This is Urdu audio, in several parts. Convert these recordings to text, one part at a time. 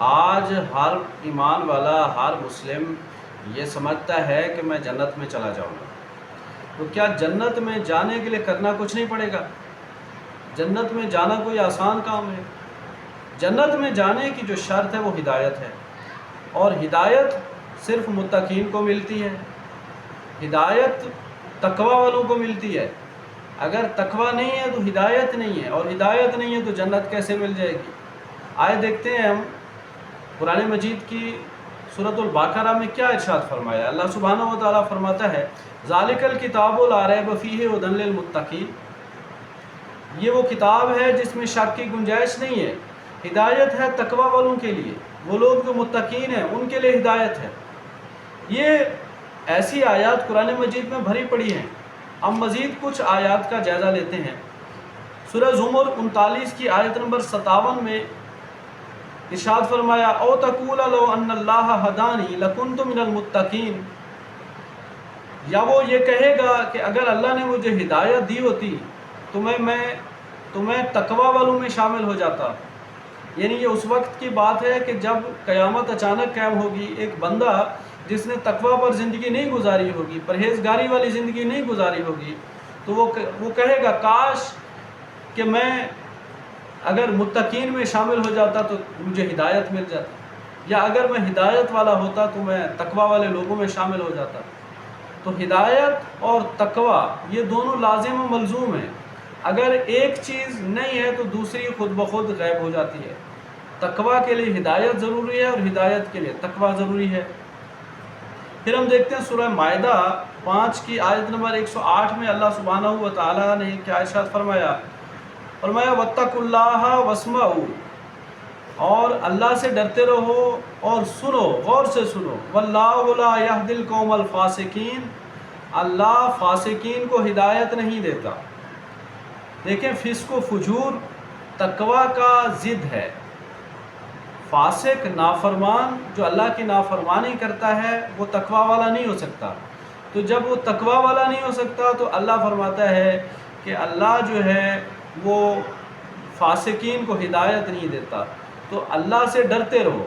آج ہر ایمان والا، ہر مسلم یہ سمجھتا ہے کہ میں جنت میں چلا جاؤں گا۔ تو کیا جنت میں جانے کے لیے کرنا کچھ نہیں پڑے گا؟ جنت میں جانا کوئی آسان کام ہے؟ جنت میں جانے کی جو شرط ہے وہ ہدایت ہے، اور ہدایت صرف متقین کو ملتی ہے، ہدایت تقوی والوں کو ملتی ہے۔ اگر تقوی نہیں ہے تو ہدایت نہیں ہے، اور ہدایت نہیں ہے تو جنت کیسے مل جائے گی؟ آئے دیکھتے ہیں ہم قرآن مجید کی سورۃ البقرہ میں کیا ارشاد فرمایا۔ اللہ سبحانہ و تعالیٰ فرماتا ہے ذالک الکتاب لا ریب فیہ ھدی للمتقین، یہ وہ کتاب ہے جس میں شک کی گنجائش نہیں ہے، ہدایت ہے تقوی والوں کے لیے، وہ لوگ جو متقین ہیں ان کے لیے ہدایت ہے۔ یہ ایسی آیات قرآن مجید میں بھری پڑی ہیں۔ اب مزید کچھ آیات کا جائزہ لیتے ہیں۔ سورہ زمر 39 کی آیت نمبر 57 میں ارشاد فرمایا او تقول لو ان اللہ ہدانی لکنت من المتقین، یا وہ یہ کہے گا کہ اگر اللہ نے مجھے ہدایت دی ہوتی تو میں تقوی والوں میں شامل ہو جاتا۔ یعنی یہ اس وقت کی بات ہے کہ جب قیامت اچانک قائم ہوگی، ایک بندہ جس نے تقوی پر زندگی نہیں گزاری ہوگی، پرہیزگاری والی زندگی نہیں گزاری ہوگی، تو وہ کہے گا کاش کہ میں اگر متقین میں شامل ہو جاتا تو مجھے ہدایت مل جاتی، یا اگر میں ہدایت والا ہوتا تو میں تقوی والے لوگوں میں شامل ہو جاتا۔ تو ہدایت اور تقوی یہ دونوں لازم و ملزوم ہیں۔ اگر ایک چیز نہیں ہے تو دوسری خود بخود غائب ہو جاتی ہے۔ تقوی کے لیے ہدایت ضروری ہے اور ہدایت کے لیے تقوی ضروری ہے۔ پھر ہم دیکھتے ہیں سورہ مائدہ 5 کی آیت نمبر 108 میں اللہ سبحانہ و تعالیٰ نے کیا ارشاد فرمایا وَاتَّقُوا اللَّهَ وَاسْمَعُوا، اور اللہ سے ڈرتے رہو اور سنو، غور سے سنو۔ وَاللَّهُ لَا يَهْدِي الْقَوْمَ الْفَاسِقِينَ، اللہ فاسقین کو ہدایت نہیں دیتا۔ دیکھیں فسق و فجور تقوی کا ضد ہے۔ فاسق نافرمان جو اللہ کی نافرمانی کرتا ہے وہ تقوی والا نہیں ہو سکتا۔ تو جب وہ تقوی والا نہیں ہو سکتا تو اللہ فرماتا ہے کہ اللہ جو ہے وہ فاسقین کو ہدایت نہیں دیتا۔ تو اللہ سے ڈرتے رہو۔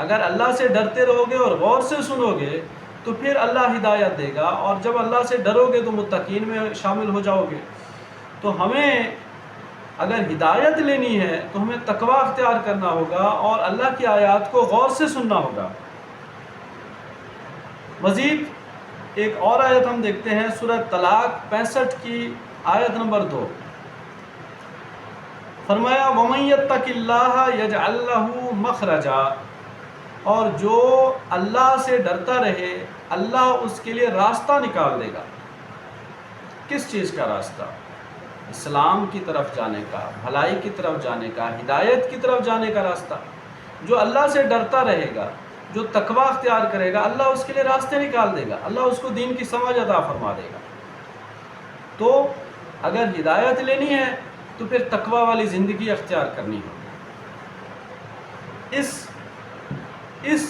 اگر اللہ سے ڈرتے رہو گے اور غور سے سنو گے تو پھر اللہ ہدایت دے گا، اور جب اللہ سے ڈرو گے تو متقین میں شامل ہو جاؤ گے۔ تو ہمیں اگر ہدایت لینی ہے تو ہمیں تقوی اختیار کرنا ہوگا اور اللہ کی آیات کو غور سے سننا ہوگا۔ مزید ایک اور آیت ہم دیکھتے ہیں سورہ طلاق 65 کی آیت نمبر 2، فرمایا وَمَن يَتَّقِ اللَّهَ يَجْعَل لَّهُ مَخْرَجًا، اور جو اللہ سے ڈرتا رہے اللہ اس کے لیے راستہ نکال دے گا۔ کس چیز کا راستہ؟ اسلام کی طرف جانے کا، بھلائی کی طرف جانے کا، ہدایت کی طرف جانے کا راستہ۔ جو اللہ سے ڈرتا رہے گا، جو تقوی اختیار کرے گا، اللہ اس کے لیے راستے نکال دے گا، اللہ اس کو دین کی سمجھ عطا فرما دے گا۔ تو اگر ہدایت لینی ہے تو پھر تقوی والی زندگی اختیار کرنی ہوگی۔ اس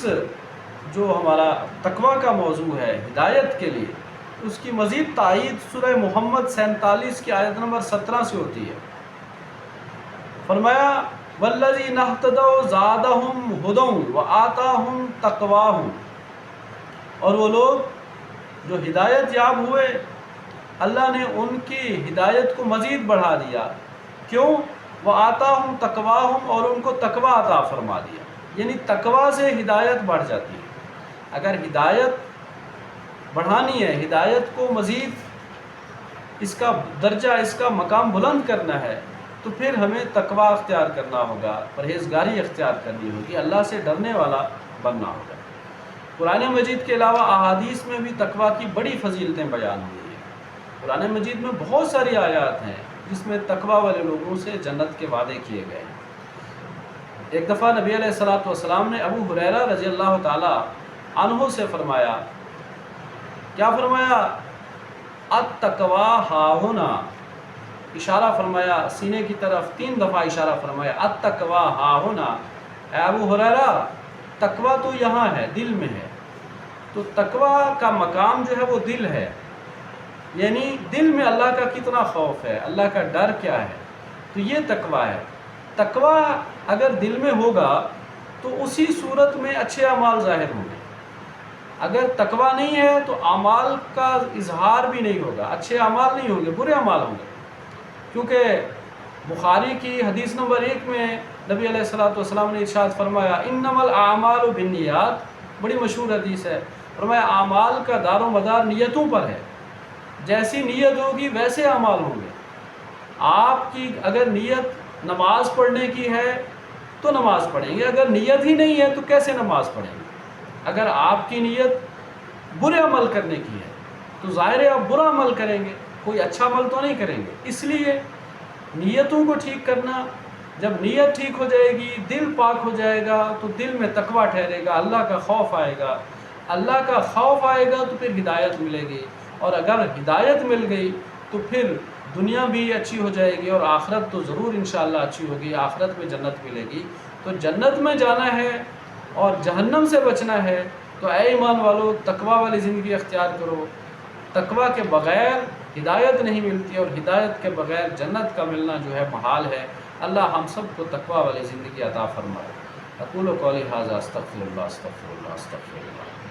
جو ہمارا تقوی کا موضوع ہے ہدایت کے لیے، اس کی مزید تائید سورہ محمد 47 کی آیت نمبر 17 سے ہوتی ہے۔ فرمایا وَالَّذِينَ اهْتَدَوْا زَادَهُمْ هُدًى وَآتَاهُمْ تَقْوَاهُمْ، اور وہ لوگ جو ہدایت یاب ہوئے اللہ نے ان کی ہدایت کو مزید بڑھا دیا۔ کیوں؟ وَآتَاهُمْ تَقْوَاهُمْ، اور ان کو تقوی عطا فرما دیا۔ یعنی تقوی سے ہدایت بڑھ جاتی ہے۔ اگر ہدایت بڑھانی ہے، ہدایت کو مزید اس کا درجہ، اس کا مقام بلند کرنا ہے، تو پھر ہمیں تقوی اختیار کرنا ہوگا، پرہیزگاری اختیار کرنی ہوگی، اللہ سے ڈرنے والا بننا ہوگا۔ قرآن مجید کے علاوہ احادیث میں بھی تقوی کی بڑی فضیلتیں بیان ہوئی ہیں۔ قرآن مجید میں بہت ساری آیات ہیں جس میں تقوی والے لوگوں سے جنت کے وعدے کیے گئے ہیں۔ ایک دفعہ نبی علیہ الصلوۃ والسلام نے ابو ہریرہ رضی اللہ تعالی عنہ سے فرمایا، کیا فرمایا؟ التقوی ہاہنا، اشارہ فرمایا سینے کی طرف، 3 دفعہ اشارہ فرمایا التقوی ہاہنا، اے ابو ہریرہ تقوی تو یہاں ہے، دل میں ہے۔ تو تقوی کا مقام جو ہے وہ دل ہے، یعنی دل میں اللہ کا کتنا خوف ہے، اللہ کا ڈر کیا ہے، تو یہ تقوی ہے۔ تقوی اگر دل میں ہوگا تو اسی صورت میں اچھے اعمال ظاہر ہوں گے۔ اگر تقویٰ نہیں ہے تو اعمال کا اظہار بھی نہیں ہوگا، اچھے اعمال نہیں ہوں گے، برے اعمال ہوں گے۔ کیونکہ بخاری کی حدیث نمبر 1 میں نبی علیہ الصلوۃ والسلام نے ارشاد فرمایا انما الاعمال بالنیات، بڑی مشہور حدیث ہے، فرمایا اعمال کا دار و مدار نیتوں پر ہے، جیسی نیت ہوگی ویسے اعمال ہوں گے۔ آپ کی اگر نیت نماز پڑھنے کی ہے تو نماز پڑھیں گے، اگر نیت ہی نہیں ہے تو کیسے نماز پڑھیں گے؟ اگر آپ کی نیت برے عمل کرنے کی ہے تو ظاہر ہے آپ برا عمل کریں گے، کوئی اچھا عمل تو نہیں کریں گے۔ اس لیے نیتوں کو ٹھیک کرنا، جب نیت ٹھیک ہو جائے گی، دل پاک ہو جائے گا تو دل میں تقویٰ ٹھہرے گا، اللہ کا خوف آئے گا، اللہ کا خوف آئے گا تو پھر ہدایت ملے گی، اور اگر ہدایت مل گئی تو پھر دنیا بھی اچھی ہو جائے گی اور آخرت تو ضرور انشاءاللہ اچھی ہوگی، آخرت میں جنت ملے گی۔ تو جنت میں جانا ہے اور جہنم سے بچنا ہے تو اے ایمان والو تقویٰ والی زندگی اختیار کرو۔ تقویٰ کے بغیر ہدایت نہیں ملتی، اور ہدایت کے بغیر جنت کا ملنا جو ہے محال ہے۔ اللہ ہم سب کو تقویٰ والی زندگی عطا فرمائے۔ اقول قولی ھذا استغفر اللہ استغفر اللہ استغفر اللہ۔